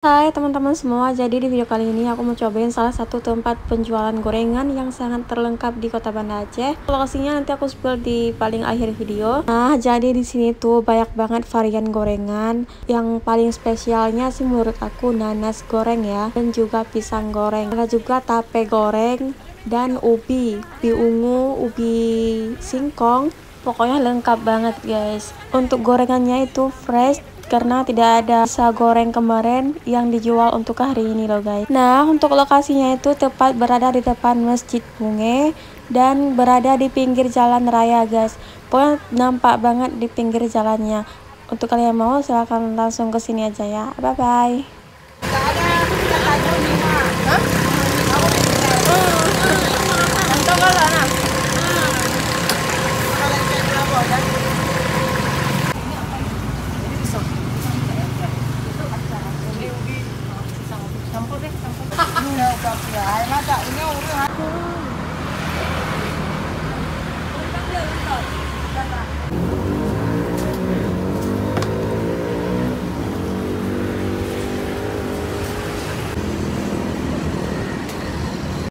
Hai teman-teman semua, jadi di video kali ini aku mau cobain salah satu tempat penjualan gorengan yang sangat terlengkap di Kota Banda Aceh. Lokasinya nanti aku spill di paling akhir video. Nah, jadi di sini tuh banyak banget varian gorengan. Yang paling spesialnya sih menurut aku nanas goreng ya, dan juga pisang goreng. Ada juga tape goreng dan ubi ungu, ubi singkong. Pokoknya lengkap banget guys. Untuk gorengannya itu fresh karena tidak ada sisa goreng kemarin yang dijual untuk hari ini loh guys. Nah, untuk lokasinya itu tepat berada di depan Masjid Bunge dan berada di pinggir jalan raya guys. Pokoknya nampak banget di pinggir jalannya. Untuk kalian mau silahkan langsung ke sini aja ya. Bye bye. Campur deh, campur. Ini